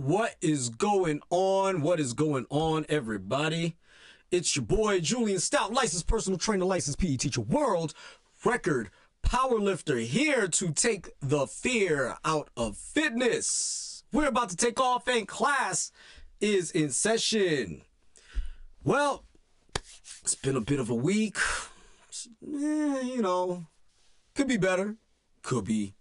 What is going on? What is going on, everybody? It's your boy, Julien Stoutt, licensed personal trainer, licensed PE teacher, world record powerlifter, here to take the fear out of fitness. We're about to take off and class is in session. Well, it's been a bit of a week. Could be better. Could be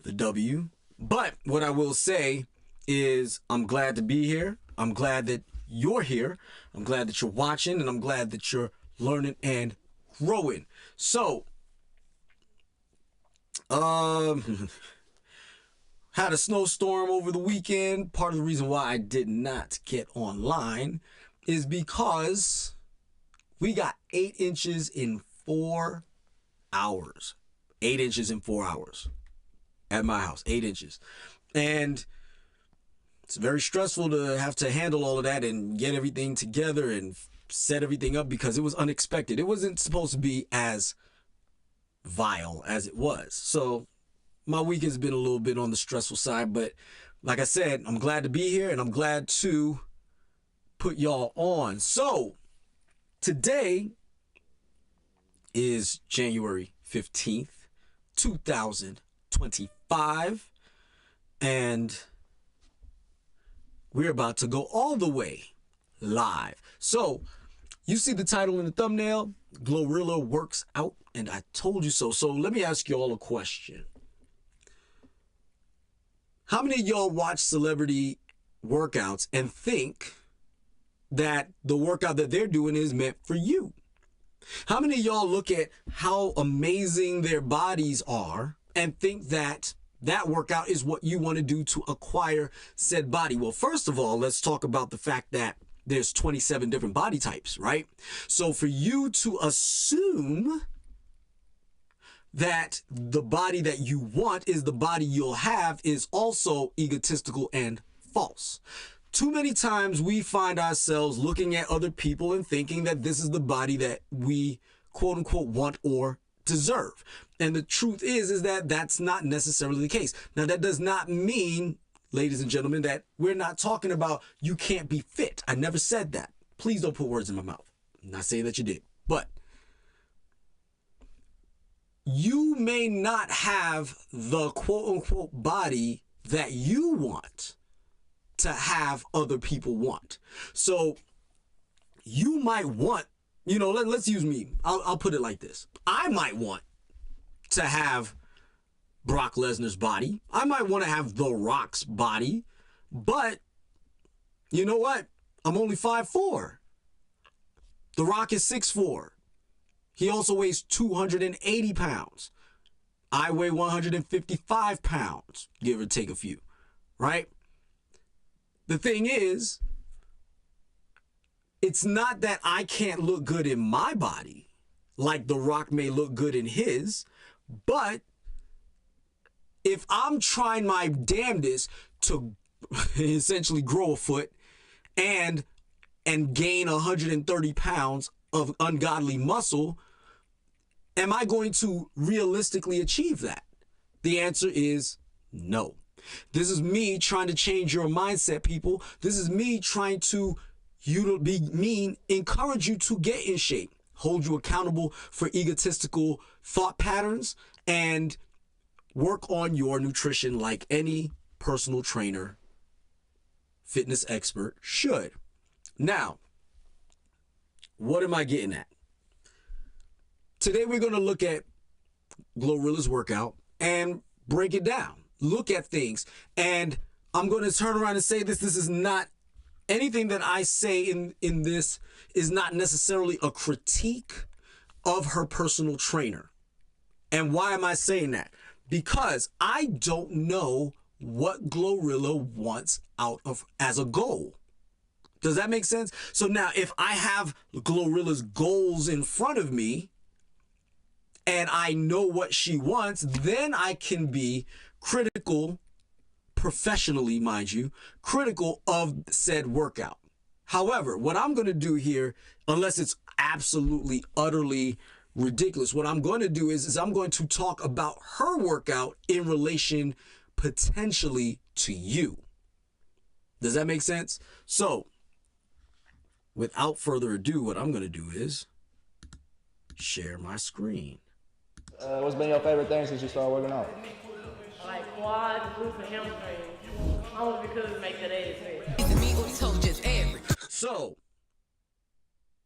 the W. But what I will say is I'm glad to be here. I'm glad that you're here. I'm glad that you're watching, and I'm glad that you're learning and growing. So, had a snowstorm over the weekend. Part of the reason why I did not get online is because we got 8 inches in 4 hours. 8 inches in 4 hours at my house. 8 inches. And it's very stressful to have to handle all of that and get everything together and set everything up because it was unexpected. It wasn't supposed to be as vile as it was. So my week has been a little bit on the stressful side, but like I said, I'm glad to be here and I'm glad to put y'all on. So today is January 15th, 2025, and we're about to go all the way live. So you see the title in the thumbnail, GloRilla works out, and I told you so. So let me ask you all a question. How many of y'all watch celebrity workouts and think that the workout that they're doing is meant for you? How many of y'all look at how amazing their bodies are and think that that workout is what you want to do to acquire said body? Well, first of all, let's talk about the fact that there's 27 different body types, right? So for you to assume that the body that you want is the body you'll have is also egotistical and false. Too many times we find ourselves looking at other people and thinking that this is the body that we quote unquote want or deserve. And the truth is that that's not necessarily the case. Now, that does not mean, ladies and gentlemen, that we're not talking about you can't be fit. I never said that. Please don't put words in my mouth. I'm not saying that you did, but you may not have the quote unquote body that you want to have other people want. So you might want, let's use me. I'll put it like this. I might want to have Brock Lesnar's body. I might want to have The Rock's body, but you know what? I'm only 5'4". The Rock is 6'4". He also weighs 280 pounds. I weigh 155 pounds, give or take a few, right? The thing is, it's not that I can't look good in my body, like The Rock may look good in his, but if I'm trying my damnedest to essentially grow a foot and gain 130 pounds of ungodly muscle, am I going to realistically achieve that? The answer is no. This is me trying to change your mindset, people. This is me trying to encourage you to get in shape, hold you accountable for egotistical thought patterns, and work on your nutrition like any personal trainer, fitness expert should. Now, what am I getting at? Today we're going to look at GloRilla's workout and break it down. Look at things, and I'm going to turn around and say this is not anything that I say in this is not necessarily a critique of her personal trainer. And why am I saying that? Because I don't know what GloRilla wants out of as a goal. Does that make sense? So now if I have GloRilla's goals in front of me and I know what she wants, then I can be critical, professionally, mind you, critical of said workout. However, what I'm going to do here, unless it's absolutely, utterly ridiculous, what I'm going to do is I'm going to talk about her workout in relation potentially to you. Does that make sense? So, without further ado, what I'm going to do is share my screen. What's been your favorite thing since you started working out? Like quads, glutes, and hamstrings. Only because it makes that ass hurt. So,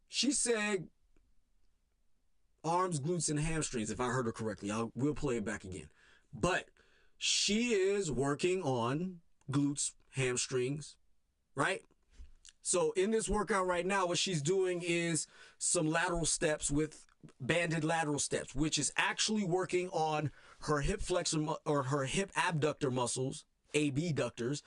she said arms, glutes, and hamstrings, if I heard her correctly. We'll play it back again. But she is working on glutes, hamstrings, right? So in this workout right now, what she's doing is some lateral steps with banded lateral steps, which is actually working on her hip flexor or her hip abductor muscles, abductors.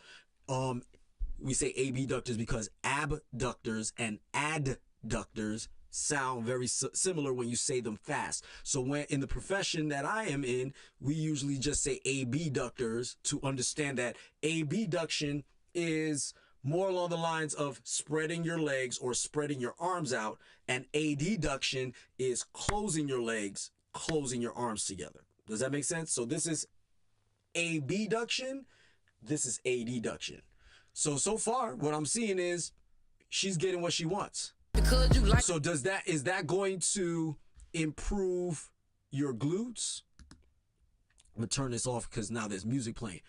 We say abductors because abductors and adductors sound very similar when you say them fast. So when in the profession that I am in, we usually just say abductors to understand that abduction is more along the lines of spreading your legs or spreading your arms out, and adduction is closing your legs, closing your arms together. Does that make sense? So this is abduction, this is adduction. So far, what I'm seeing is she's getting what she wants. So is that going to improve your glutes? I'm gonna turn this off because now there's music playing.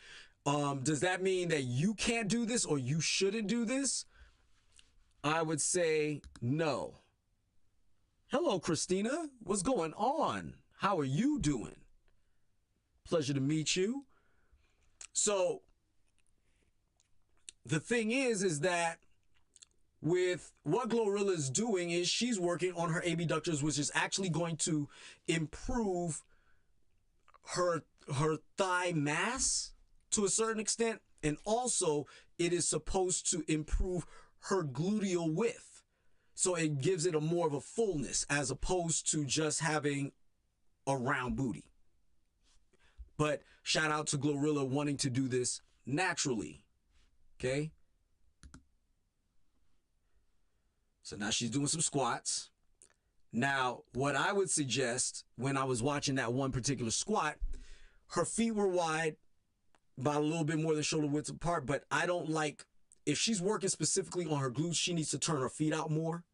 Does that mean that you can't do this or you shouldn't do this? I would say no. Hello, Christina. What's going on? How are you doing? Pleasure to meet you. So the thing is that with what GloRilla is doing is she's working on her abductors, which is actually going to improve her thigh mass to a certain extent, and also it is supposed to improve her gluteal width, so it gives it more of a fullness as opposed to just having a round booty. But shout out to GloRilla wanting to do this naturally. Okay, so now she's doing some squats. Now what I would suggest, when I was watching that one particular squat, her feet were wide, about a little bit more than shoulder width apart, but I don't like, if she's working specifically on her glutes, she needs to turn her feet out more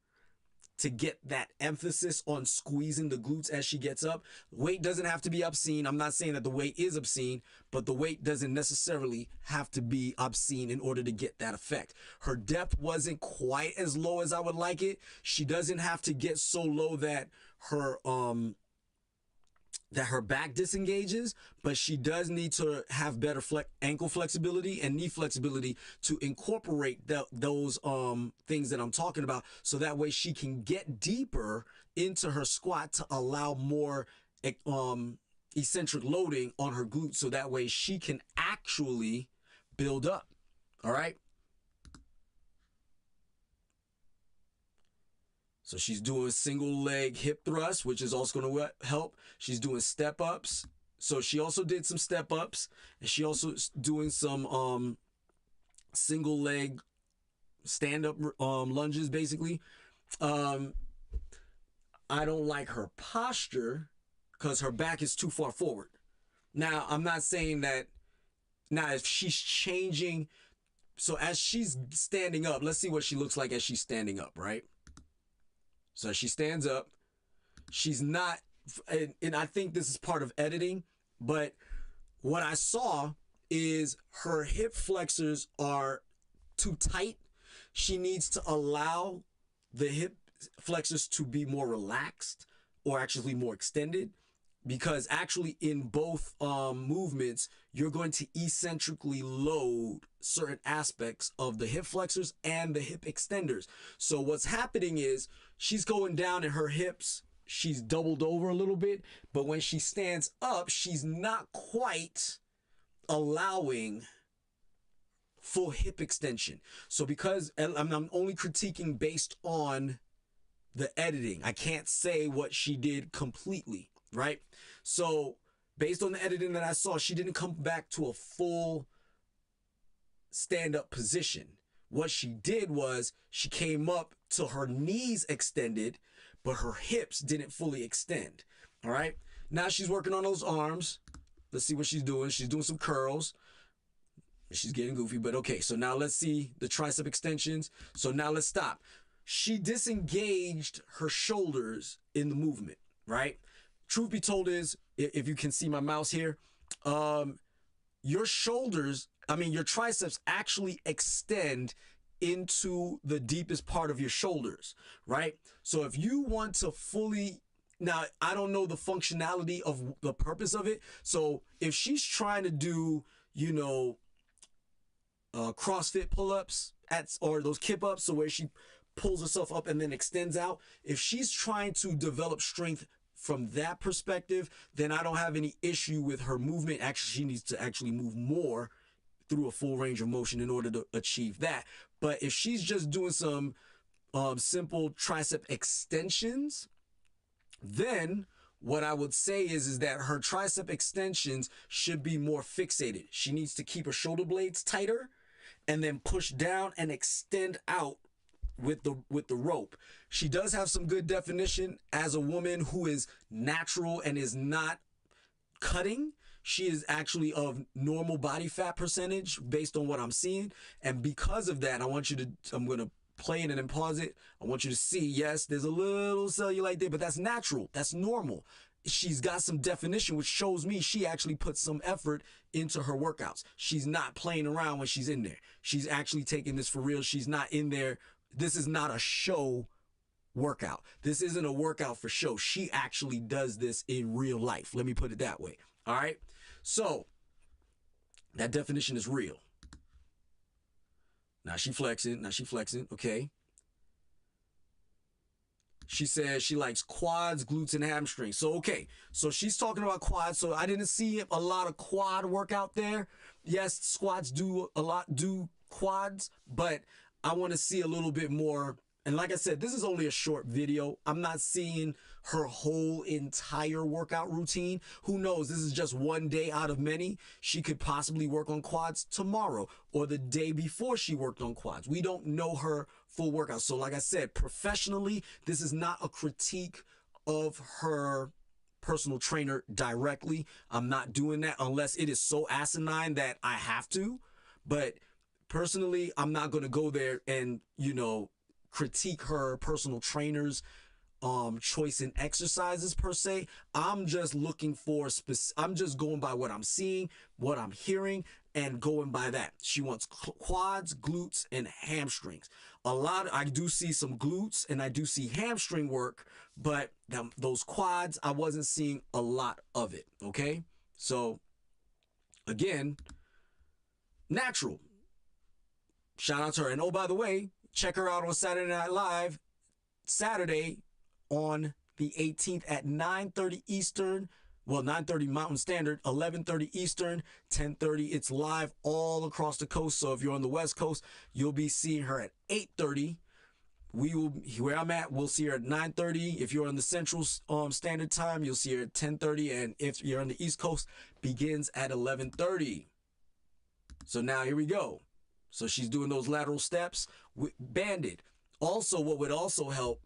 to get that emphasis on squeezing the glutes as she gets up. Weight doesn't have to be obscene. I'm not saying that the weight is obscene, but the weight doesn't necessarily have to be obscene in order to get that effect. Her depth wasn't quite as low as I would like it. She doesn't have to get so low that her back disengages, but she does need to have better ankle flexibility and knee flexibility to incorporate those things that I'm talking about, so that way she can get deeper into her squat to allow more eccentric loading on her glutes, so that way she can actually build up. All right. So she's doing single leg hip thrust, which is also going to help. She's doing step ups. So she also did some step ups, and she also doing some single leg stand up lunges, basically. I don't like her posture because her back is too far forward. Now, I'm not saying that. Now, if she's changing, so as she's standing up, let's see what she looks like as she's standing up, right? So she stands up, she's not, and I think this is part of editing, but what I saw is her hip flexors are too tight. She needs to allow the hip flexors to be more relaxed or actually more extended, because actually in both movements, you're going to eccentrically load certain aspects of the hip flexors and the hip extenders. So what's happening is she's going down in her hips, she's doubled over a little bit, but when she stands up, she's not quite allowing full hip extension. So because I'm only critiquing based on the editing, I can't say what she did completely, right? So based on the editing that I saw, she didn't come back to a full stand-up position. What she did was she came up to her knees extended, but her hips didn't fully extend. All right. Now she's working on those arms. Let's see what she's doing. She's doing some curls. She's getting goofy, but okay. So now let's see the tricep extensions. So now let's stop. She disengaged her shoulders in the movement, right? Truth be told is, if you can see my mouse here, your shoulders, your triceps actually extend into the deepest part of your shoulders, right? So if you want to fully, now I don't know the functionality of the purpose of it. So if she's trying to do, CrossFit pull-ups or those kip-ups, so where she pulls herself up and then extends out, if she's trying to develop strength from that perspective, then I don't have any issue with her movement. Actually, she needs to actually move more through a full range of motion in order to achieve that. But if she's just doing some simple tricep extensions, then what I would say is that her tricep extensions should be more fixated. She needs to keep her shoulder blades tighter and then push down and extend out with the rope. She does have some good definition as a woman who is natural and is not cutting. She is actually of normal body fat percentage based on what I'm seeing. And because of that, I'm going to play it and then pause it. I want you to see, yes, there's a little cellulite there, but that's natural. That's normal. She's got some definition, which shows me she actually puts some effort into her workouts. She's not playing around when she's in there. She's actually taking this for real. She's not in there. This is not a show workout. This isn't a workout for show. She actually does this in real life. Let me put it that way. All right. So that definition is real. Now she flexing. Okay. She says she likes quads, glutes, and hamstrings. So, okay. So she's talking about quads. So I didn't see a lot of quad work out there. Yes, squats do quads, but I want to see a little bit more. And like I said, this is only a short video. I'm not seeing her whole entire workout routine. Who knows? This is just one day out of many. She could possibly work on quads tomorrow or the day before she worked on quads. We don't know her full workout. So like I said, professionally, this is not a critique of her personal trainer directly. I'm not doing that unless it is so asinine that I have to. But personally, I'm not going to go there and, critique her personal trainer's choice in exercises per se. I'm just looking for I'm just going by what I'm seeing, what I'm hearing, and going by that. She wants quads, glutes, and hamstrings. I do see some glutes and I do see hamstring work, but those quads, I wasn't seeing a lot of it. Okay, so again, natural. Shout out to her. And oh, by the way, check her out on Saturday Night Live, Saturday on the 18th at 9:30 Eastern. Well, 9:30 Mountain Standard, 11:30 Eastern, 10:30. It's live all across the coast. So if you're on the West Coast, you'll be seeing her at 8:30. Where I'm at, we'll see her at 9:30. If you're on the Central Standard Time, you'll see her at 10:30. And if you're on the East Coast, begins at 11:30. So now here we go. So she's doing those lateral steps banded. Also, what would also help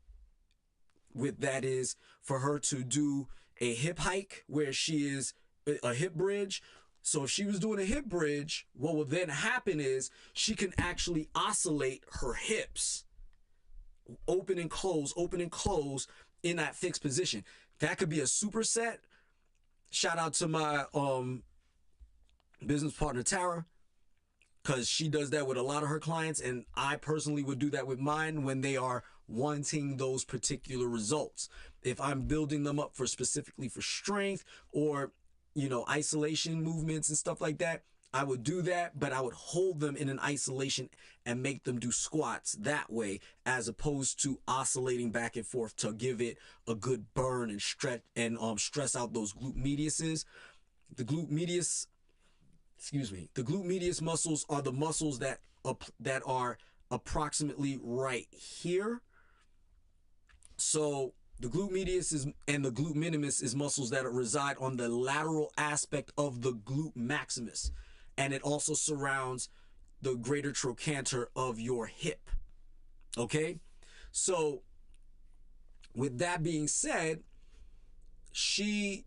with that is for her to do a hip hike where she is a hip bridge. So if she was doing a hip bridge, what will then happen is she can actually oscillate her hips, open and close in that fixed position. That could be a superset. Shout out to my business partner, Tara, because she does that with a lot of her clients, and I personally would do that with mine when they are wanting those particular results. If I'm building them up specifically for strength or, isolation movements and stuff like that, I would do that, but I would hold them in an isolation and make them do squats that way, as opposed to oscillating back and forth to give it a good burn and stretch and stress out those glute mediuses. The glute medius muscles are the muscles that are approximately right here. So the glute medius and the glute minimus is muscles that reside on the lateral aspect of the glute maximus. And it also surrounds the greater trochanter of your hip. Okay? So with that being said, she's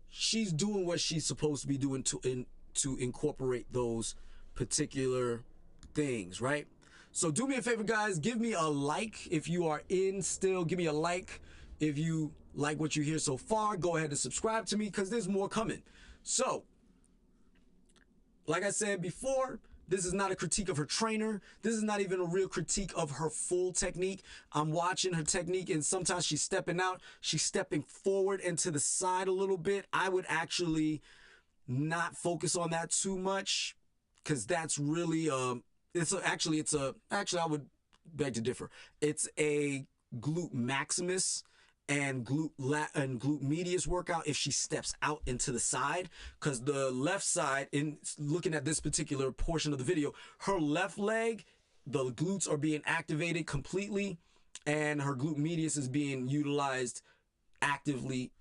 doing what she's supposed to be doing to incorporate those particular things, right? So do me a favor, guys. Give me a like if you are in still. Give me a like if you like what you hear so far. Go ahead and subscribe to me because there's more coming. So, like I said before, this is not a critique of her trainer. This is not even a real critique of her full technique. I'm watching her technique, and sometimes she's stepping out. She's stepping forward and to the side a little bit. I would actually not focus on that too much because that's really actually I would beg to differ. It's a glute maximus and glute medius workout if she steps out into the side, because the left side, in looking at this particular portion of the video, her left leg, the glutes are being activated completely, and her glute medius is being utilized actively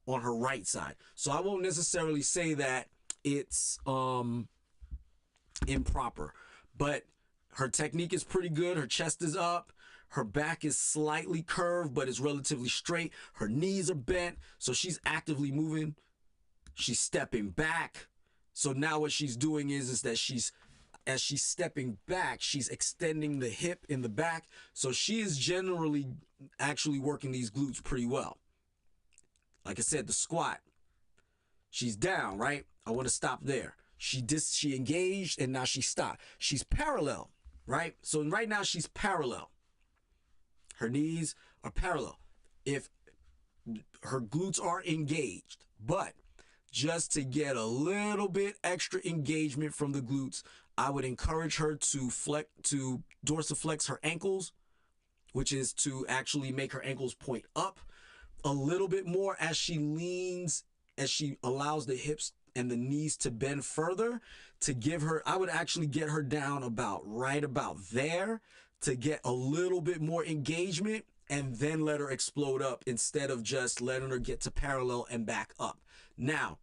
on her right side. So I won't necessarily say that it's improper, but her technique is pretty good. Her chest is up. Her back is slightly curved, but it's relatively straight. Her knees are bent, so she's actively moving. She's stepping back. So now what she's doing is that as she's stepping back, she's extending the hip in the back. So she is generally actually working these glutes pretty well. Like I said, the squat, she's down, right? I want to stop there. She engaged, and now she stopped. She's parallel, right? So right now she's parallel. Her knees are parallel. If her glutes are engaged, but just to get a little bit extra engagement from the glutes, I would encourage her to dorsiflex her ankles, which is to actually make her ankles point up a little bit more as she leans, as she allows the hips and the knees to bend further, to give her, I would actually get her down right about there to get a little bit more engagement, and then let her explode up instead of just letting her get to parallel and back up. Now,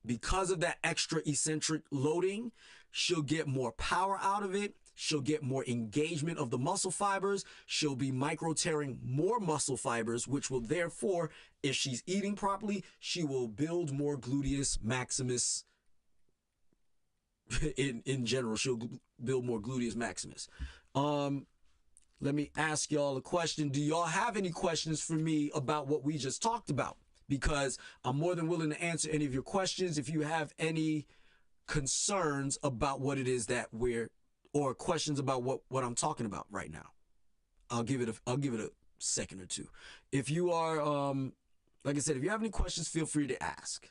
because of that extra eccentric loading, she'll get more power out of it. She'll get more engagement of the muscle fibers. She'll be micro tearing more muscle fibers, which will therefore, if she's eating properly, she will build more gluteus maximus. In general, she'll build more gluteus maximus. Let me ask y'all a question. Do y'all have any questions for me about what we just talked about? Because I'm more than willing to answer any of your questions. If you have any concerns about what it is that or questions about what I'm talking about right now, I'll give it a second or two. If you are, like I said, if you have any questions, feel free to ask.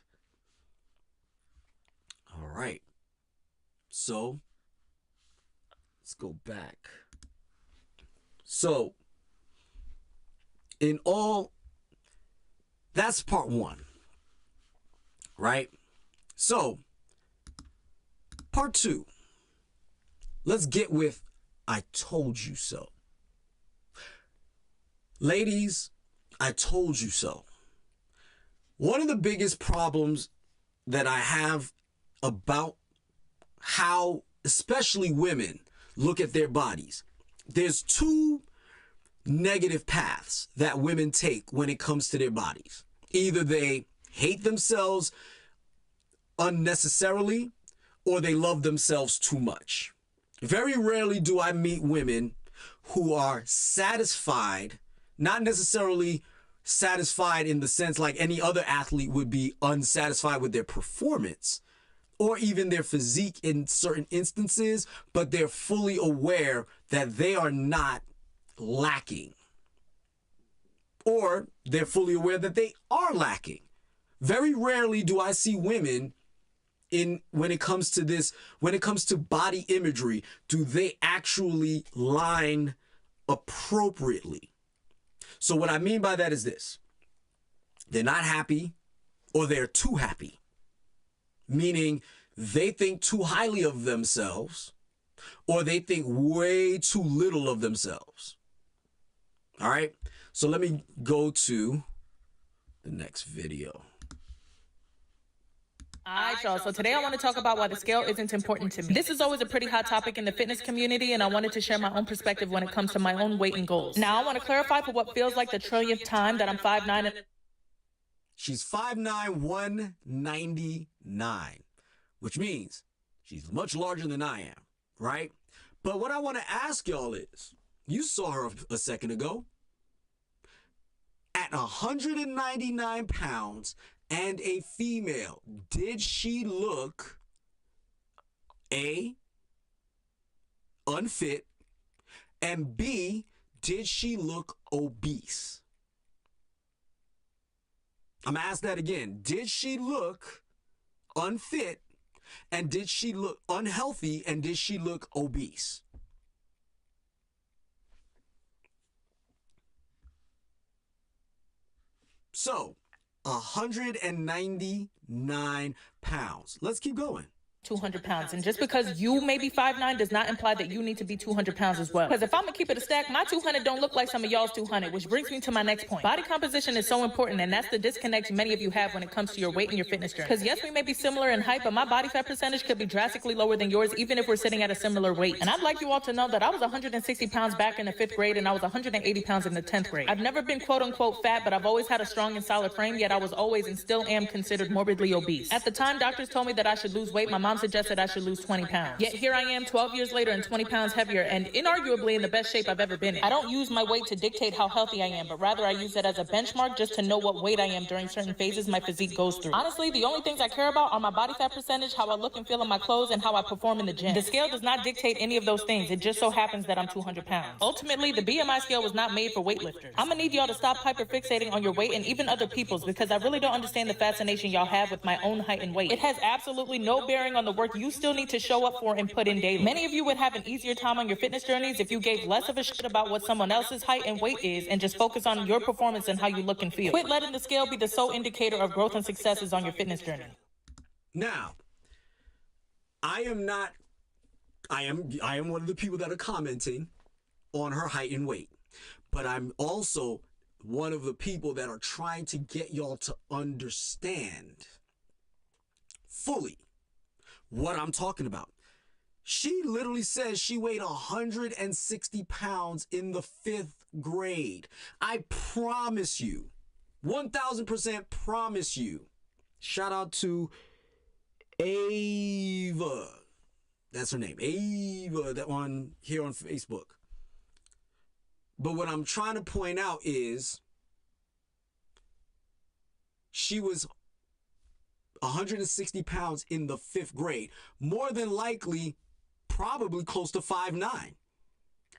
All right. So let's go back. So that's part one, right? So part two, let's get with I told you so. Ladies, I told you so. One of the biggest problems that I have about how especially women look at their bodies, there's two negative paths that women take when it comes to their bodies. Either they hate themselves unnecessarily, or they love themselves too much. Very rarely do I meet women who are satisfied, not necessarily satisfied in the sense like any other athlete would be unsatisfied with their performance or even their physique in certain instances, but they're fully aware that they are not lacking. Or they're fully aware that they are lacking. Very rarely do I see women when it comes to body imagery, do they actually line appropriately. So what I mean by that is this: they're not happy, or they're too happy. Meaning they think too highly of themselves, or they think way too little of themselves. All right, so let me go to the next video. Alright, y'all. So today I want to talk about why the scale isn't important to me. This is always a pretty hot topic in the fitness community, and I wanted to share my own perspective when it comes to my own weight and goals. Now, I want to clarify for what feels like the trillionth time that I'm 5'9" and She's 5'9", 199, which means She's much larger than I am, right? But what I want to ask y'all is, you saw her a second ago. At 199 pounds and a female, did she look A, unfit, and B, did she look obese? I'm going to ask that again. Did she look unfit, and did she look unhealthy, and did she look obese? So, 199 pounds. Let's keep going. 200 pounds. And just because you may be 5'9" does not imply that you need to be 200 pounds as well. Because if I'm gonna keep it a stack, my 200 don't look like some of y'all's 200, which brings me to my next point. Body composition is so important, and that's the disconnect many of you have when it comes to your weight and your fitness journey. Because yes, we may be similar in height, but my body fat percentage could be drastically lower than yours, even if we're sitting at a similar weight. And I'd like you all to know that I was 160 pounds back in the 5th grade, and I was 180 pounds in the 10th grade. I've never been quote unquote fat, but I've always had a strong and solid frame, yet I was always and still am considered morbidly obese. At the time, doctors told me that I should lose weight. My mom suggested I should lose 20 pounds. Yet here I am 12 years later and 20 pounds heavier and inarguably in the best shape I've ever been in. I don't use my weight to dictate how healthy I am, but rather I use it as a benchmark just to know what weight I am during certain phases my physique goes through. Honestly, the only things I care about are my body fat percentage, how I look and feel in my clothes, and how I perform in the gym. The scale does not dictate any of those things. It just so happens that I'm 200 pounds. Ultimately, the BMI scale was not made for weightlifters. I'm gonna need y'all to stop hyperfixating on your weight and even other people's, because I really don't understand the fascination y'all have with my own height and weight. It has absolutely no bearing on the work you still need to show up for and put in daily. Many of you would have an easier time on your fitness journeys if you gave less of a shit about what someone else's height and weight is and just focus on your performance and how you look and feel. Quit letting the scale be the sole indicator of growth and successes on your fitness journey. Now, I am one of the people that are commenting on her height and weight, but I'm also one of the people that are trying to get y'all to understand fully what I'm talking about. She literally says she weighed 160 pounds in the 5th grade. I promise you, 1000% promise you. Shout out to Ava. That's her name. Ava, that one here on Facebook. But what I'm trying to point out is she was 160 pounds in the 5th grade. More than likely, probably close to 5'9"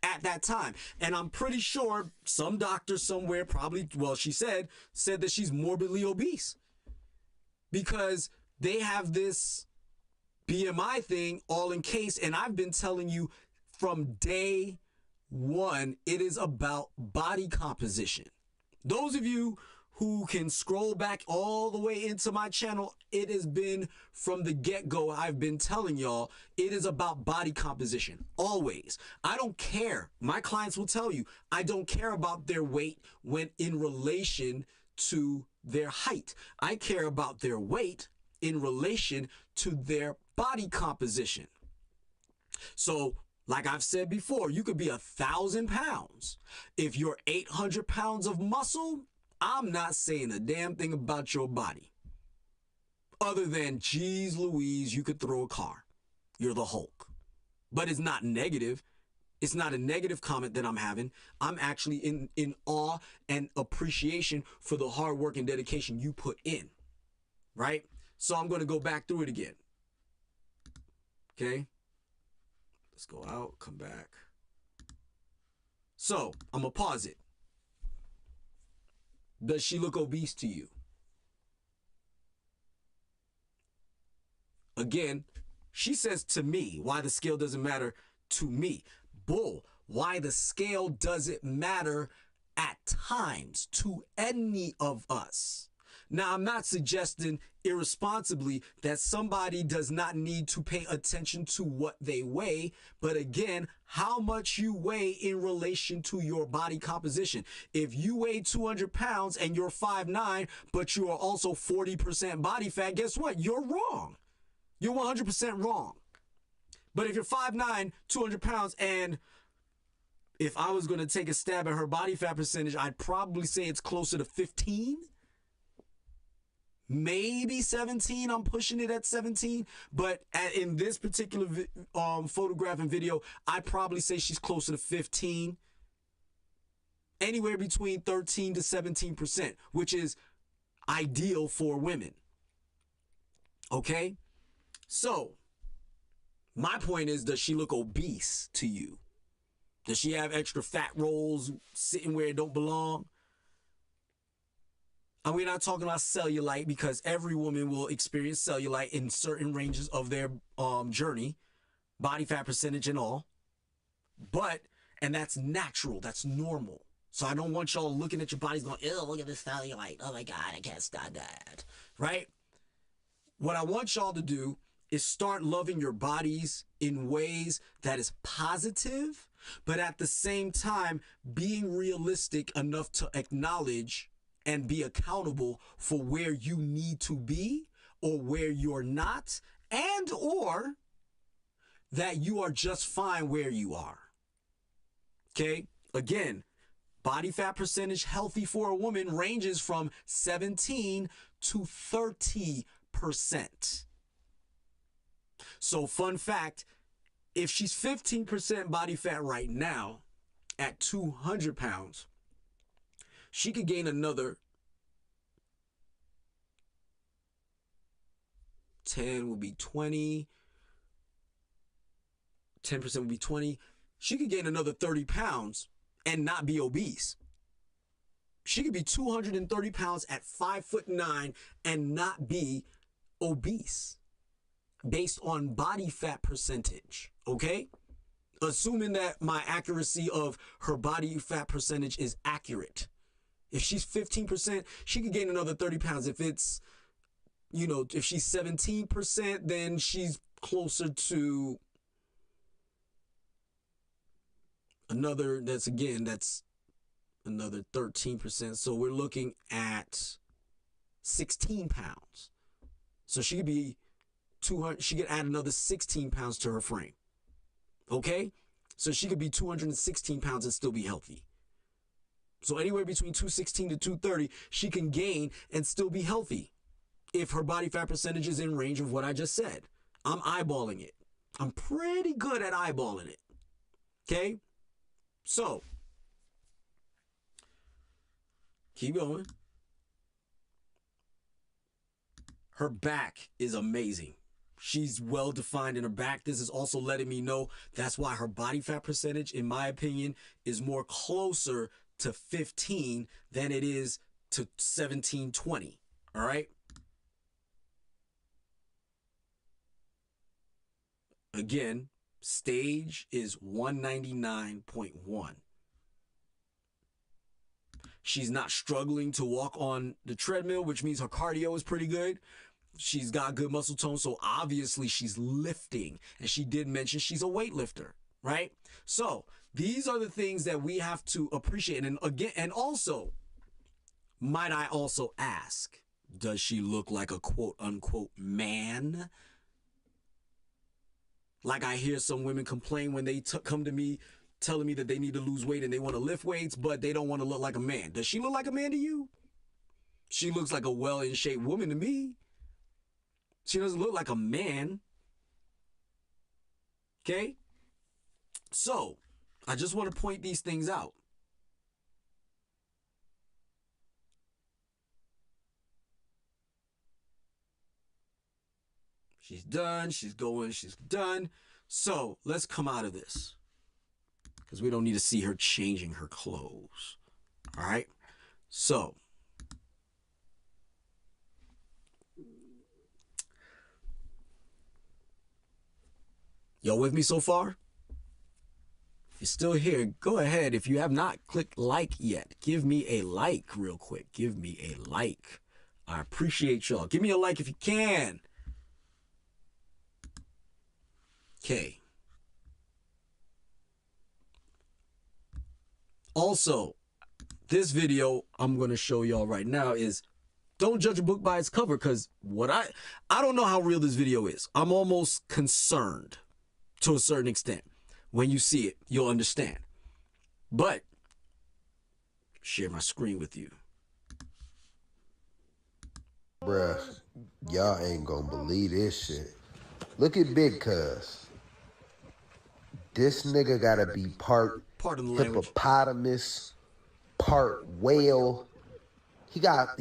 at that time. And I'm pretty sure some doctor somewhere probably, well, she said that she's morbidly obese because they have this BMI thing all in case. And I've been telling you from day one, it is about body composition. Those of you who can scroll back all the way into my channel, it has been from the get-go, I've been telling y'all, it is about body composition, always. I don't care. My clients will tell you, I don't care about their weight when in relation to their height. I care about their weight in relation to their body composition. So, like I've said before, you could be 1,000 pounds. If you're 800 pounds of muscle, I'm not saying a damn thing about your body. Other than, geez Louise, you could throw a car. You're the Hulk. But it's not negative. It's not a negative comment that I'm having. I'm actually in awe and appreciation for the hard work and dedication you put in. Right? So I'm going to go back through it again. Okay? Let's go out, come back. So, I'm going to pause it. Does she look obese to you? Again, she says to me, why the scale doesn't matter to me. Bull, why the scale doesn't matter at times to any of us. Now, I'm not suggesting irresponsibly that somebody does not need to pay attention to what they weigh, but again, how much you weigh in relation to your body composition. If you weigh 200 pounds and you're 5'9", but you are also 40% body fat, guess what? You're wrong. You're 100% wrong. But if you're 5'9", 200 pounds, and if I was going to take a stab at her body fat percentage, I'd probably say it's closer to 15. maybe 17. I'm pushing it at 17, but in this particular photograph and video, I'd probably say she's closer to 15. Anywhere between 13 to 17%, which is ideal for women. Okay? So, my point is, does she look obese to you? Does she have extra fat rolls sitting where it don't belong? And we're not talking about cellulite, because every woman will experience cellulite in certain ranges of their journey, body fat percentage and all. And that's natural, that's normal. So I don't want y'all looking at your bodies going, ew, look at this cellulite. Oh my God, I can't stand that. Right? What I want y'all to do is start loving your bodies in ways that is positive, but at the same time, being realistic enough to acknowledge and be accountable for where you need to be or where you're not, and or that you are just fine where you are. Okay? Again, body fat percentage healthy for a woman ranges from 17 to 30%. So fun fact, if she's 15% body fat right now at 200 pounds, she could gain another 10 would be 20. 10% would be 20. She could gain another 30 pounds and not be obese. She could be 230 pounds at 5'9" and not be obese based on body fat percentage, okay? Assuming that my accuracy of her body fat percentage is accurate. If she's 15%, she could gain another 30 pounds. If it's, if she's 17%, then she's closer to that's another 13%. So we're looking at 16 pounds. So she could be 200, she could add another 16 pounds to her frame. Okay? So she could be 216 pounds and still be healthy. So anywhere between 216 to 230, she can gain and still be healthy if her body fat percentage is in range of what I just said. I'm eyeballing it. I'm pretty good at eyeballing it. Okay? So, keep going. Her back is amazing. She's well defined in her back. This is also letting me know that's why her body fat percentage, in my opinion, is more closer to 15 than it is to 17, 20. All right? Again, stage is 199.1. She's not struggling to walk on the treadmill, which means her cardio is pretty good. She's got good muscle tone, so obviously she's lifting. And she did mention she's a weightlifter, right? So these are the things that we have to appreciate. And again, and also, might I also ask, does she look like a quote unquote man? Like I hear some women complain when they come to me telling me that they need to lose weight and they want to lift weights, but they don't want to look like a man. Does she look like a man to you? She looks like a well-in-shape woman to me. She doesn't look like a man. Okay? So, I just want to point these things out. She's done. She's going. She's done. So let's come out of this, because we don't need to see her changing her clothes. All right. So y'all with me so far? If you're still here, go ahead. If you have not clicked like yet, give me a like real quick. Give me a like. I appreciate y'all. Give me a like if you can. Okay. Also, this video I'm going to show y'all right now is don't judge a book by its cover, because I don't know how real this video is. I'm almost concerned to a certain extent. When you see it, you'll understand. But share my screen with you. Bruh, y'all ain't gonna believe this shit. Look at Big Cuz. This nigga gotta be part Pardon the language. hippopotamus, part whale. He got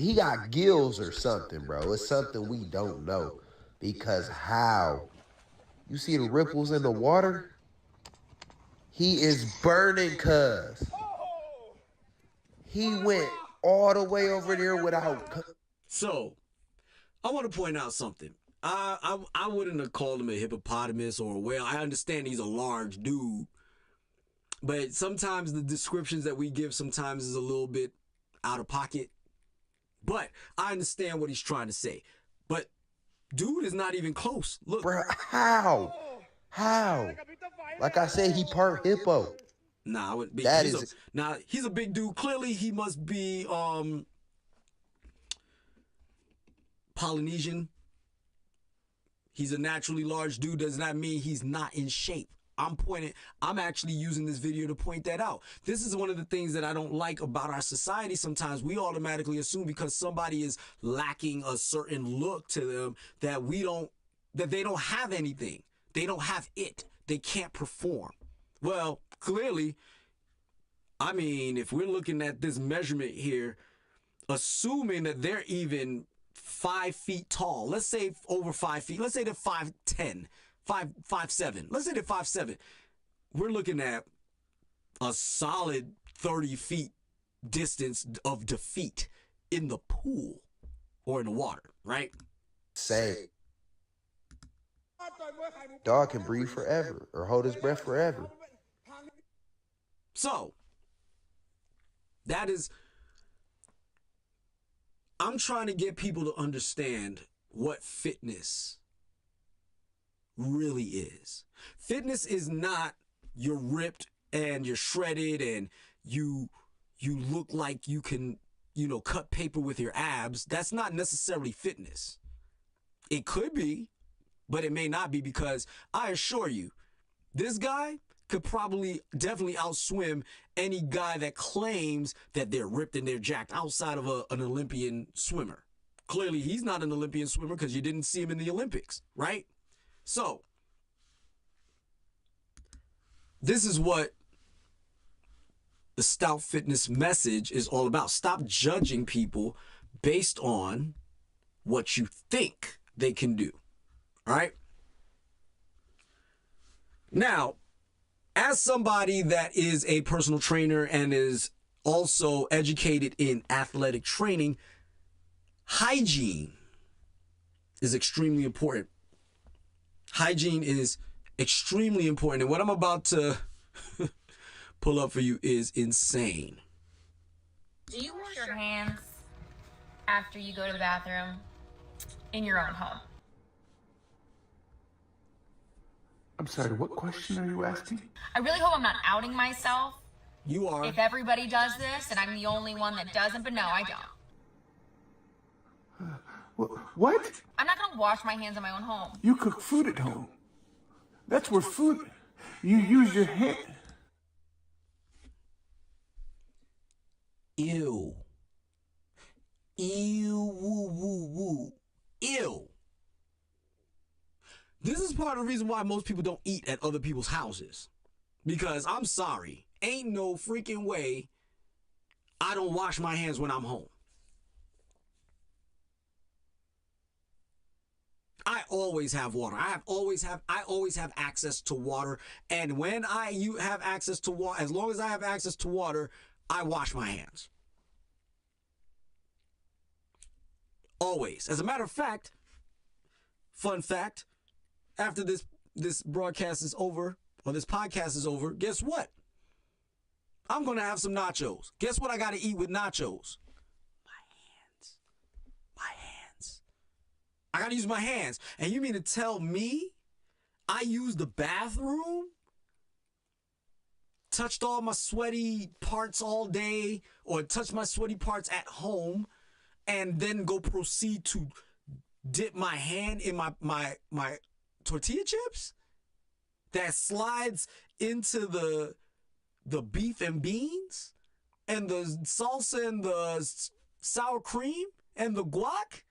gills or something, bro. It's something we don't know. Because how? You see the ripples in the water? He is burning, cuz. He went all the way over there without... So, I want to point out something. I wouldn't have called him a hippopotamus or a whale. I understand he's a large dude. But sometimes the descriptions that we give sometimes is a little bit out of pocket. But I understand what he's trying to say. But dude is not even close. Look. Bro, how? How? Like I said, he part hippo. Nah, I wouldn't be. That is he's a big dude. Clearly, he must be Polynesian. He's a naturally large dude. Does not mean he's not in shape. I'm actually using this video to point that out. This is one of the things that I don't like about our society. Sometimes we automatically assume because somebody is lacking a certain look to them that they don't have anything. They don't have it. They can't perform. Well, clearly, I mean, if we're looking at this measurement here, assuming that they're even 5 feet tall, let's say over 5 feet, let's say they're 5'10", 5'7". Let's say they're 5'7". We're looking at a solid 30 feet distance of defeat in the pool or in the water, right? Say, dog can breathe forever or hold his breath forever. So, I'm trying to get people to understand what fitness really is. Fitness is not you're ripped and you're shredded and you look like you can, cut paper with your abs. That's not necessarily fitness. It could be, but it may not be, because I assure you, this guy could definitely outswim any guy that claims that they're ripped and they're jacked outside of an Olympian swimmer. Clearly, he's not an Olympian swimmer because you didn't see him in the Olympics, right? So, this is what the Stoutt Fitness message is all about. Stop judging people based on what you think they can do, all right? Now, as somebody that is a personal trainer and is also educated in athletic training, hygiene is extremely important. Hygiene is extremely important. And what I'm about to pull up for you is insane. Do you wash your hands after you go to the bathroom in your own home? I'm sorry, what question are you asking? I really hope I'm not outing myself. You are. If everybody does this and I'm the only one that doesn't, but no, I don't. What? I'm not gonna wash my hands in my own home. You cook food at home. That's where food... You use your hand... Ew. Ew, woo, woo, woo. Ew. This is part of the reason why most people don't eat at other people's houses. Because I'm sorry, ain't no freaking way I don't wash my hands when I'm home. I always have water. I always have access to water. And when you have access to water, as long as I have access to water, I wash my hands. Always. As a matter of fact, fun fact, after this broadcast is over, or this podcast is over, guess what? I'm going to have some nachos. Guess what I got to eat with nachos? My hands. My hands. I got to use my hands. And you mean to tell me I used the bathroom, touched all my sweaty parts all day, or touched my sweaty parts at home, and then go proceed to dip my hand in my tortilla chips that slides into the beef and beans and the salsa and the sour cream and the guac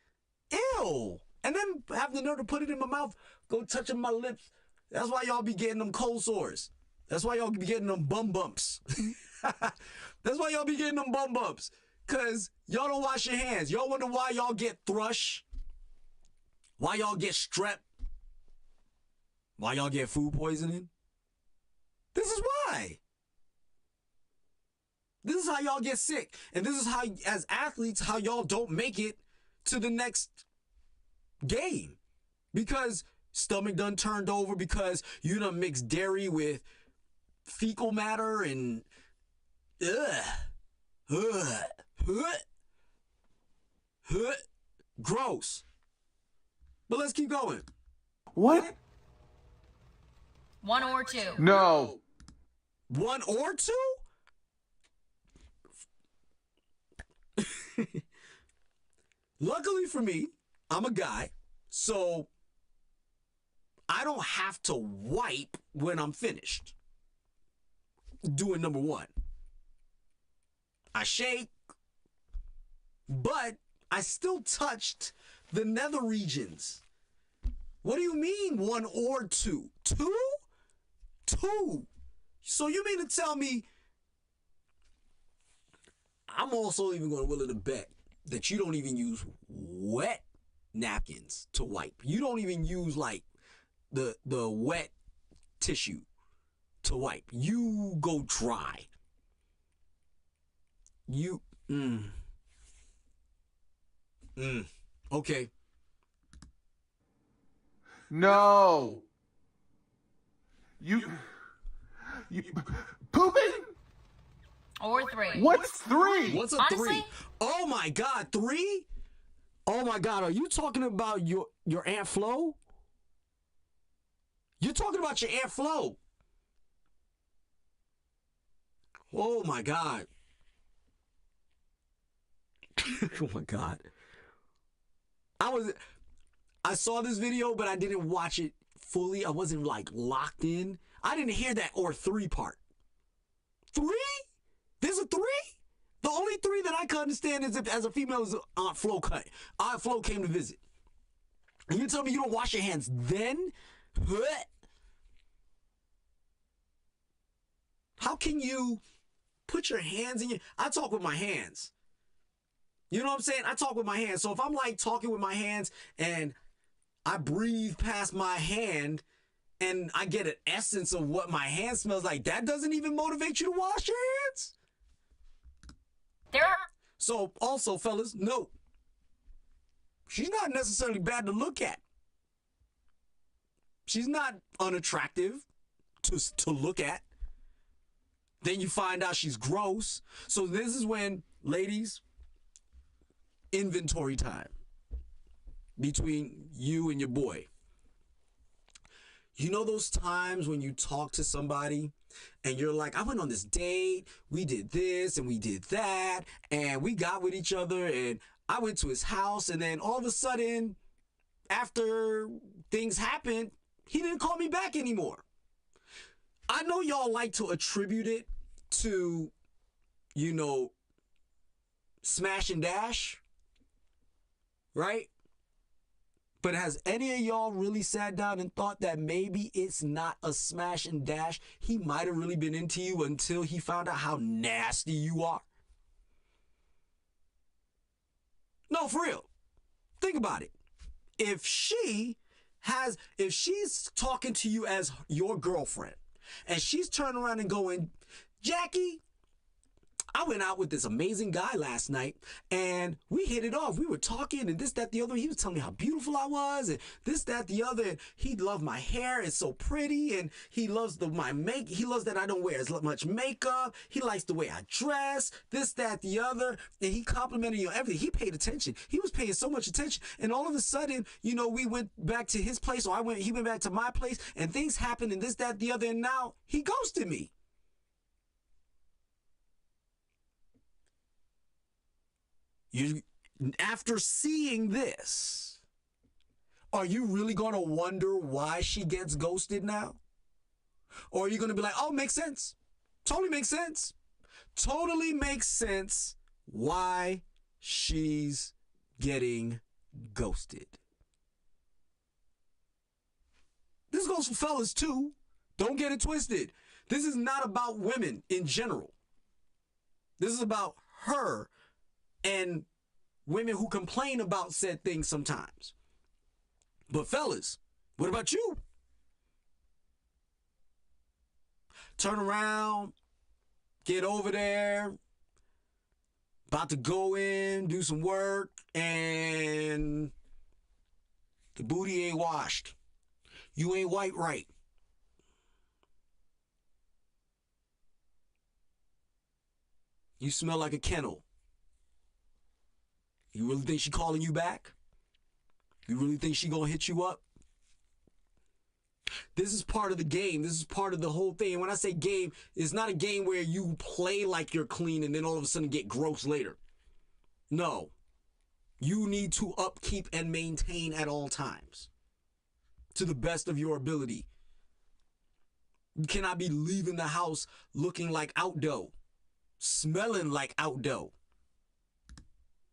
Ew. And then have the nerve to put it in my mouth, go touching my lips. That's why y'all be getting them cold sores. That's why y'all be getting them bum bumps. That's why y'all be getting them bum bumps. Because y'all don't wash your hands. Y'all wonder why y'all get thrush? Why y'all get strep? Why y'all get food poisoning? This is why. This is how y'all get sick. And this is how, as athletes, how y'all don't make it to the next game. Because stomach done turned over, because you done mixed dairy with fecal matter and gross. But let's keep going. What? 1 or 2. No. 1 or 2? Luckily for me, I'm a guy, so I don't have to wipe when I'm finished doing number 1. I shake, but I still touched the nether regions. What do you mean 1 or 2? 2? 2. So you mean to tell me, I'm also even going to willing to bet that you don't even use wet napkins to wipe. You don't even use like the wet tissue to wipe. You go dry. You, okay. No. You pooping? Or 3. What's 3? What's a Honestly? 3? Oh my God, 3? Oh my God, are you talking about your Aunt Flo? You're talking about your Aunt Flo. Oh my God. Oh my God. I saw this video, but I didn't watch it fully. I wasn't like locked in. I didn't hear that or 3 part. 3? There's a 3? The only 3 that I can understand is if as a female is Aunt Flo came to visit. And you tell me you don't wash your hands then? What? How can you put your hands in your... I talk with my hands. You know what I'm saying? I talk with my hands. So if I'm like talking with my hands and I breathe past my hand and I get an essence of what my hand smells like, that doesn't even motivate you to wash your hands? There are... So also, fellas, note, she's not necessarily bad to look at. She's not unattractive to look at. Then you find out she's gross. So this is when, ladies, inventory time between you and your boy. You know those times when you talk to somebody and you're like, I went on this date, we did this and we did that, and we got with each other, and I went to his house, and then all of a sudden, after things happened, he didn't call me back anymore. I know y'all like to attribute it to, you know, smash and dash, right? But has any of y'all really sat down and thought that maybe it's not a smash and dash? He might have really been into you until he found out how nasty you are. No, for real. Think about it. If she's talking to you as your girlfriend, and she's turning around and going, Jackie, I went out with this amazing guy last night and we hit it off. We were talking and this, that, the other. He was telling me how beautiful I was and this, that, the other. And he loved my hair. It's so pretty. And he loves he loves that I don't wear as much makeup. He likes the way I dress, this, that, the other. And he complimented you on everything. He paid attention. He was paying so much attention. And all of a sudden, you know, we went back to his place, or he went back to my place, and things happened and this, that, the other. And now he ghosted me. After seeing this, are you really going to wonder why she gets ghosted now? Or are you going to be like, oh, makes sense. Totally makes sense. Totally makes sense why she's getting ghosted. This goes for fellas too. Don't get it twisted. This is not about women in general. This is about her and women who complain about said things sometimes. But fellas, what about you? Turn around, get over there, about to go in, do some work, and the booty ain't washed. You ain't white right. You smell like a kennel. You really think she calling you back? You really think she gonna hit you up? This is part of the game. This is part of the whole thing. And when I say game, it's not a game where you play like you're clean and then all of a sudden get gross later. No. You need to upkeep and maintain at all times to the best of your ability. You cannot be leaving the house looking like outdoor, smelling like outdoor.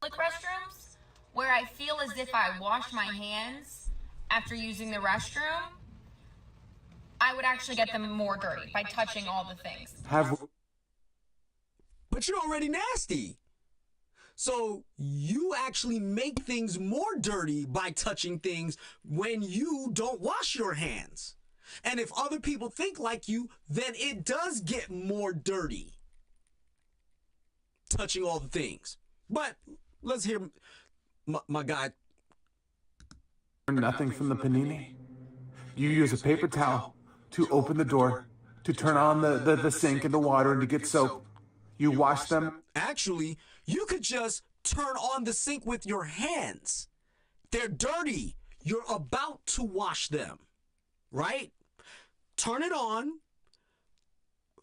Public restrooms where I feel as if I wash my hands after using the restroom, I would actually get them more dirty by touching all the things. But you're already nasty. So you actually make things more dirty by touching things when you don't wash your hands. And if other people think like you, then it does get more dirty. Touching all the things. But let's hear my guy. Nothing from the panini. You use a paper towel to open the door, to turn on the sink and the water and to get soap. You wash them. Actually, you could just turn on the sink with your hands. They're dirty. You're about to wash them, right? Turn it on.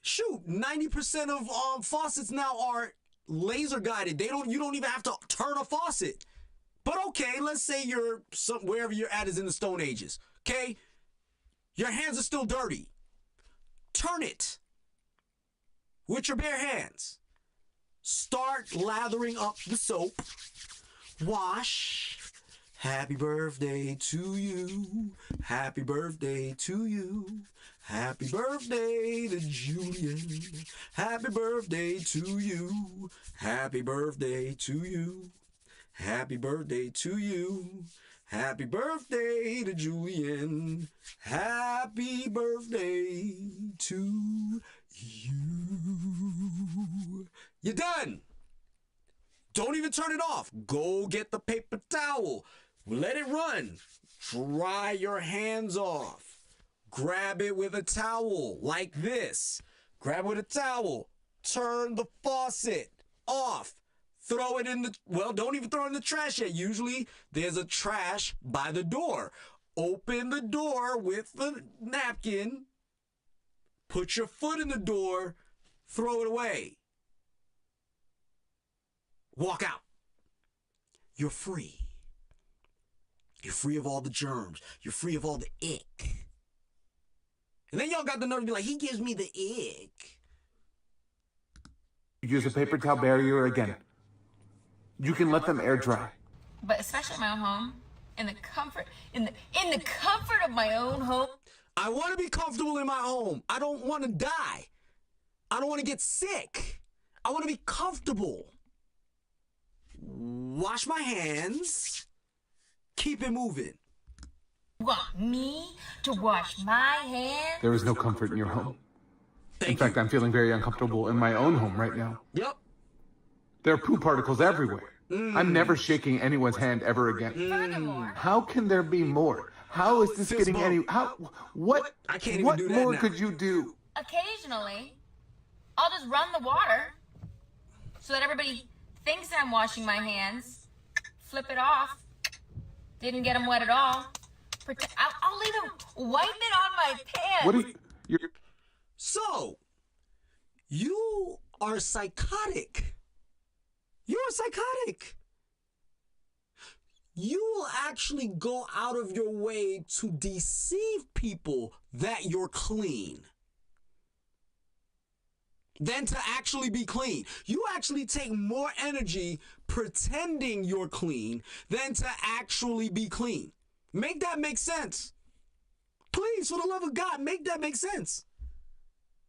Shoot, 90% of faucets now are laser guided. You don't even have to turn a faucet. But okay, let's say wherever you're at is in the Stone Ages. Okay, your hands are still dirty. Turn it with your bare hands. Start lathering up the soap. Wash. Happy birthday to you. Happy birthday to you. Happy birthday to Julien. Happy birthday to you. Happy birthday to you. Happy birthday to you. Happy birthday to Julien. Happy birthday to you. You're done. Don't even turn it off. Go get the paper towel. Let it run. Dry your hands off. Grab it with a towel like this. Grab it with a towel. Turn the faucet off. Throw it in don't even throw it in the trash yet. Usually there's a trash by the door. Open the door with the napkin. Put your foot in the door. Throw it away. Walk out. You're free. You're free of all the germs. You're free of all the ick. And then y'all got the nerve to be like, he gives me the ick. Use a paper towel barrier again. You can let them air dry. But especially in my own home, in the comfort of my own home. I want to be comfortable in my home. I don't want to die. I don't want to get sick. I want to be comfortable. Wash my hands. Keep it moving. You want me to wash my hands? There is no comfort in your home. In fact, I'm feeling very uncomfortable in my own home right now. Yep. There are poo particles everywhere. I'm never shaking anyone's hand ever again. Furthermore, How can there be more? How is this getting any? What? I can't even what do that more now. could you do? occasionally, I'll just run the water so that everybody thinks I'm washing my hands. Flip it off. Didn't get them wet at all. I'll leave them wipe it on my pants. What are you? So, you are psychotic. You're psychotic. You will actually go out of your way to deceive people that you're clean. than to actually be clean. You actually take more energy pretending you're clean than to actually be clean. Make that make sense. Please, for the love of God, make that make sense.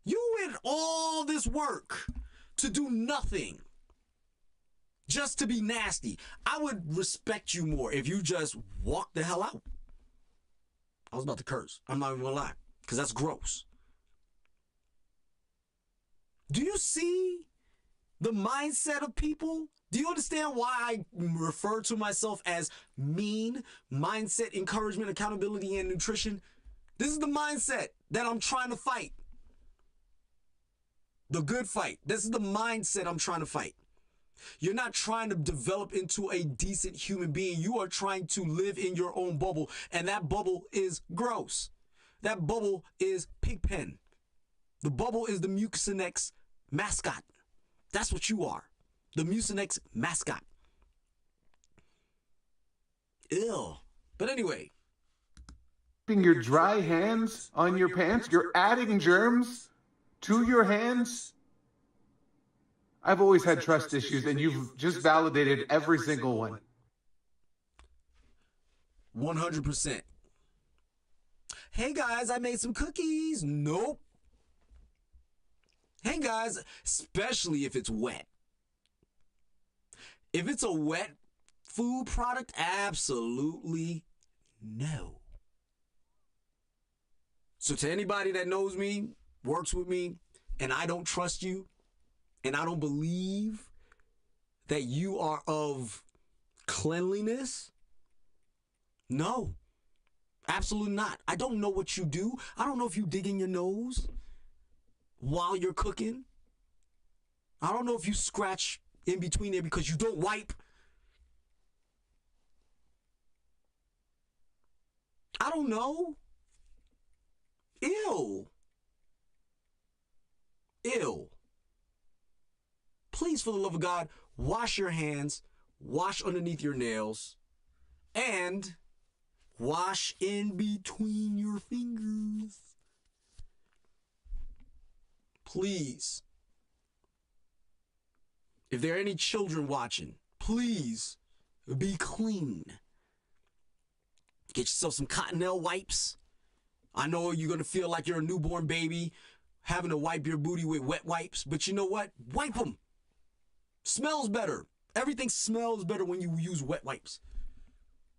You went all this work to do nothing, just to be nasty. I would respect you more if you just walked the hell out. I was about to curse. I'm not even gonna lie, because that's gross. Do you see the mindset of people? Do you understand why I refer to myself as mean? Mindset, encouragement, accountability, and nutrition. This is the mindset that I'm trying to fight. The good fight. This is the mindset I'm trying to fight. You're not trying to develop into a decent human being. You are trying to live in your own bubble, and that bubble is gross. That bubble is Pigpen. The bubble is the Mucinex mascot. That's what you are. The Mucinex mascot. Ew. But anyway. Your dry hands on your pants, you're adding germs to your hands. I've always had trust issues, and you've just validated every single one. 100%. Hey guys, I made some cookies. Nope. Hey guys, especially if it's wet. If it's a wet food product, absolutely no. So to anybody that knows me, works with me, and I don't trust you, and I don't believe that you are of cleanliness, no, absolutely not. I don't know what you do. I don't know if you dig in your nose while you're cooking. I don't know if you scratch in between there because you don't wipe. I don't know. Ew. Ew. Please, for the love of God, wash your hands, wash underneath your nails, and wash in between your fingers. Please. If there are any children watching, please be clean. Get yourself some Cottonelle wipes. I know you're going to feel like you're a newborn baby having to wipe your booty with wet wipes, but you know what? Wipe them. Smells better. Everything smells better when you use wet wipes.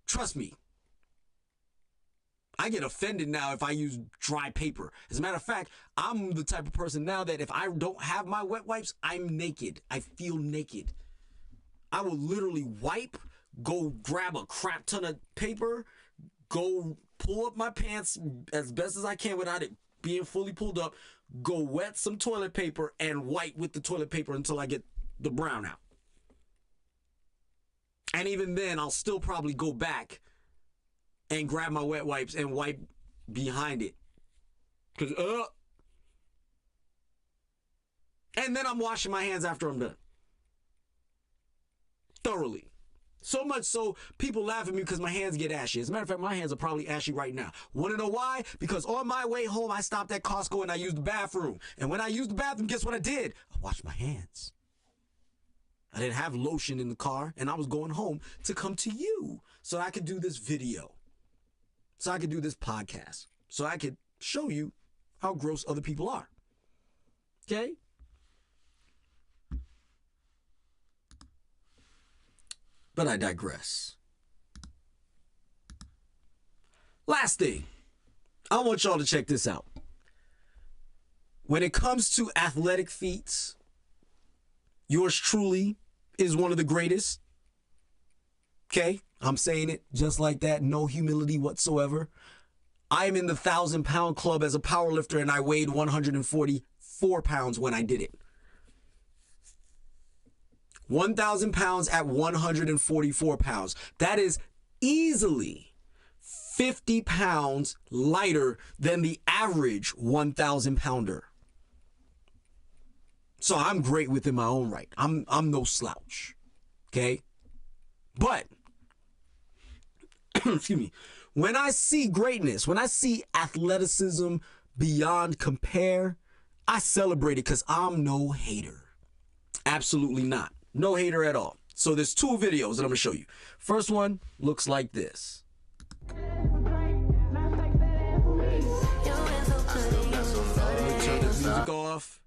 Trust me. I get offended now if I use dry paper. As a matter of fact, I'm the type of person now that if I don't have my wet wipes, I'm naked. I feel naked. I will literally wipe, go grab a crap ton of paper, go pull up my pants as best as I can without it being fully pulled up, go wet some toilet paper and wipe with the toilet paper until I get the brown out. And even then, I'll still probably go back and grab my wet wipes and wipe behind it. And then I'm washing my hands after I'm done. Thoroughly. So much so, people laugh at me because my hands get ashy. As a matter of fact, my hands are probably ashy right now. Want to know why? Because on my way home, I stopped at Costco and I used the bathroom. And when I used the bathroom, guess what I did? I washed my hands. I didn't have lotion in the car, and I was going home to come to you so I could do this video. So I could do this podcast. So I could show you how gross other people are. Okay? But I digress. Last thing. I want y'all to check this out. When it comes to athletic feats, yours truly is one of the greatest. Okay? I'm saying it just like that. No humility whatsoever. I am in the 1,000-pound club as a powerlifter, and I weighed 144 pounds when I did it. 1,000 pounds at 144 pounds. That is easily 50 pounds lighter than the average 1,000 pounder. So I'm great within my own right. I'm no slouch. Okay? But, excuse me, when I see greatness, when I see athleticism beyond compare, I celebrate it because I'm no hater. Absolutely not. No hater at all. So there's 2 videos that I'm going to show you. First one looks like this. Let me turn this music off.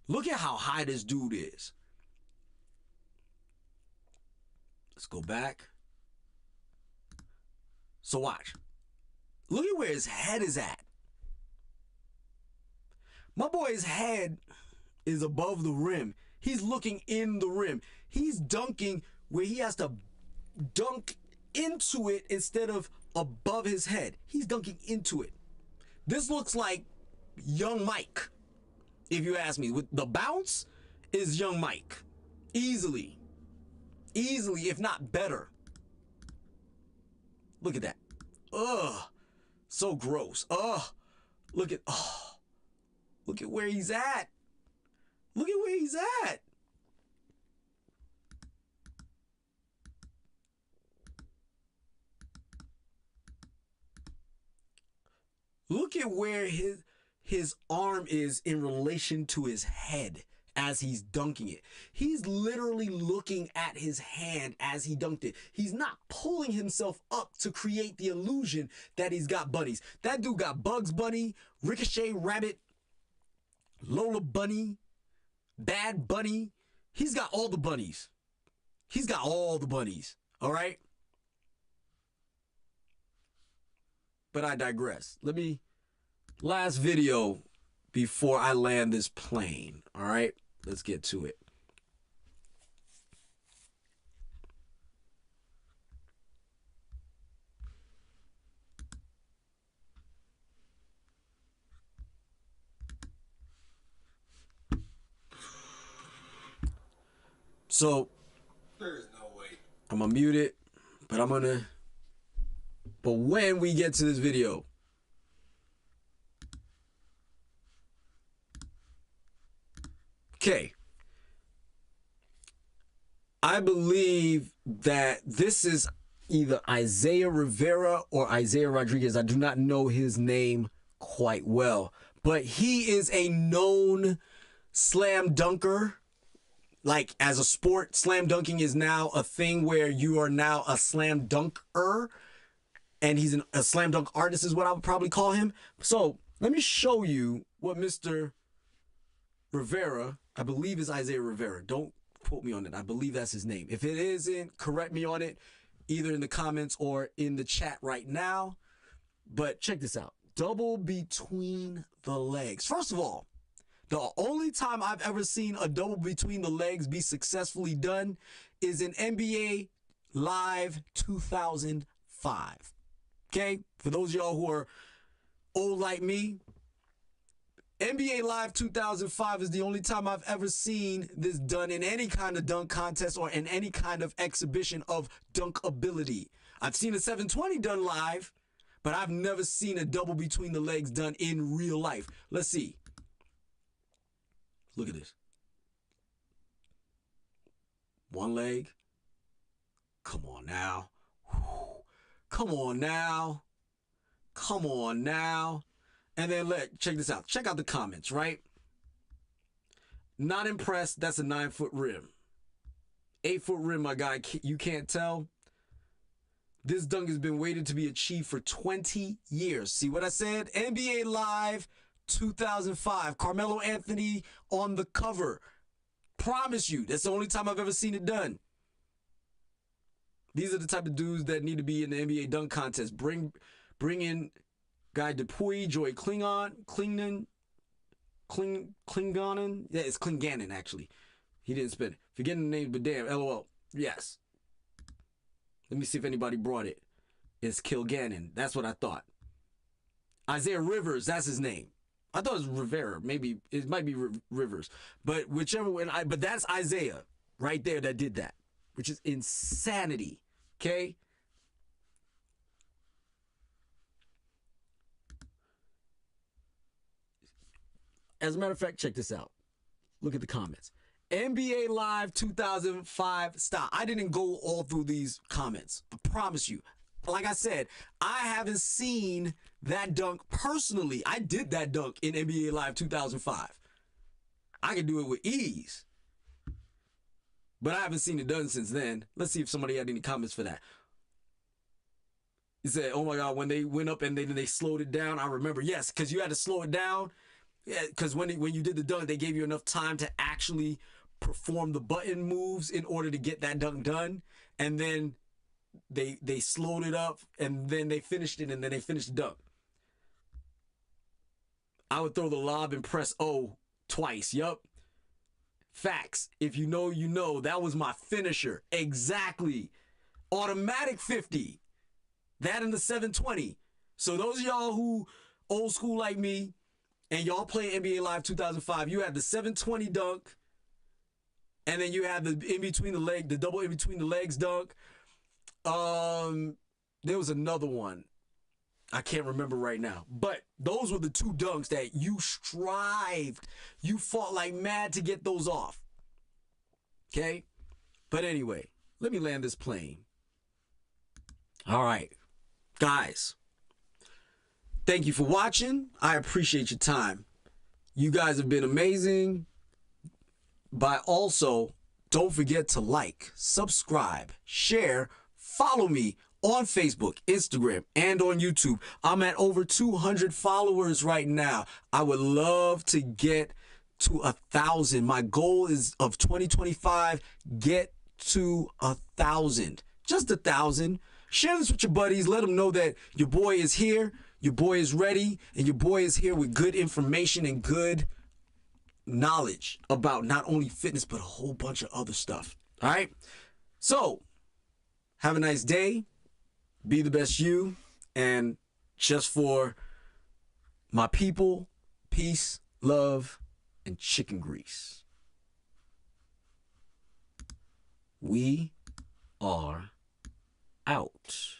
Look at how high this dude is. Let's go back. So watch. Look at where his head is at. My boy's head is above the rim. He's looking in the rim. He's dunking where he has to dunk into it instead of above his head. He's dunking into it. This looks like young Mike, if you ask me. With the bounce is young Mike. Easily, if not better. Look at that. Ugh. So gross. Ugh. Look at where he's at. Look at where he's at. Look at where his arm is in relation to his head as he's dunking it. He's literally looking at his hand as he dunked it. He's not pulling himself up to create the illusion that he's got bunnies. That dude got Bugs Bunny, Ricochet Rabbit, Lola Bunny, Bad Bunny. He's got all the bunnies. He's got all the bunnies. All right? But I digress. Last video before I land this plane. All right? Let's get to it. So, There's no way. I'm gonna mute it, but when we get to this video, okay, I believe that this is either Isaiah Rivera or Isaiah Rodriguez. I do not know his name quite well, but he is a known slam dunker. Like, as a sport, slam dunking is now a thing where you are now a slam dunker, and he's a slam dunk artist is what I would probably call him. So let me show you what Mr. Rivera, I believe is Isaiah Rivera. Don't quote me on it. I believe that's his name. If it isn't, correct me on it, either in the comments or in the chat right now. But check this out. Double between the legs. First of all, the only time I've ever seen a double between the legs be successfully done is in NBA Live 2005. Okay? For those of y'all who are old like me, NBA Live 2005 is the only time I've ever seen this done in any kind of dunk contest or in any kind of exhibition of dunk ability. I've seen a 720 done live, but I've never seen a double between the legs done in real life. Let's see. Look at this. One leg. Come on now. Come on now. Come on now. And then check this out. Check out the comments, right? Not impressed. That's a 9-foot rim. 8-foot rim, my guy. You can't tell. This dunk has been waited to be achieved for 20 years. See what I said? NBA Live 2005. Carmelo Anthony on the cover. Promise you, that's the only time I've ever seen it done. These are the type of dudes that need to be in the NBA dunk contest. Bring in Guy Dupuy, Joey Klingonen. Yeah, it's Klinganen, actually. He didn't spin it. Forgetting the name, but damn, LOL. Yes. Let me see if anybody brought it. It's Kilgannon. That's what I thought. Isaiah Rivers, that's his name. I thought it was Rivera. Maybe it might be Rivers. But whichever one, but that's Isaiah right there that did that, which is insanity. Okay? As a matter of fact, check this out. Look at the comments. NBA Live 2005 style. I didn't go all through these comments. I promise you. like I said, I haven't seen that dunk personally. I did that dunk in NBA Live 2005. I can do it with ease. But I haven't seen it done since then. Let's see if somebody had any comments for that. He said, oh my God, when they went up and they slowed it down, I remember. Yes, because you had to slow it down. Yeah, because when you did the dunk, they gave you enough time to actually perform the button moves in order to get that dunk done. And then they slowed it up, and then they finished it, and then they finished the dunk. I would throw the lob and press O twice. Yup. Facts. If you know, you know. That was my finisher. Exactly. Automatic 50. That and the 720. So those of y'all who old school like me and y'all play NBA Live 2005, you had the 720 dunk, and then you had the in between the leg, the double in between the legs dunk. There was another one. I can't remember right now. But those were the two dunks that you strived. You fought like mad to get those off. Okay? But anyway, let me land this plane. All right. Guys, thank you for watching. I appreciate your time. You guys have been amazing. But also, don't forget to like, subscribe, share, follow me on Facebook, Instagram, and on YouTube. I'm at over 200 followers right now. I would love to get to 1,000. My goal is of 2025, get to 1,000. Just 1,000. Share this with your buddies. Let them know that your boy is here, your boy is ready, and your boy is here with good information and good knowledge about not only fitness, but a whole bunch of other stuff. All right? So, have a nice day. Be the best you. And just for my people, peace, love, and chicken grease. We are out.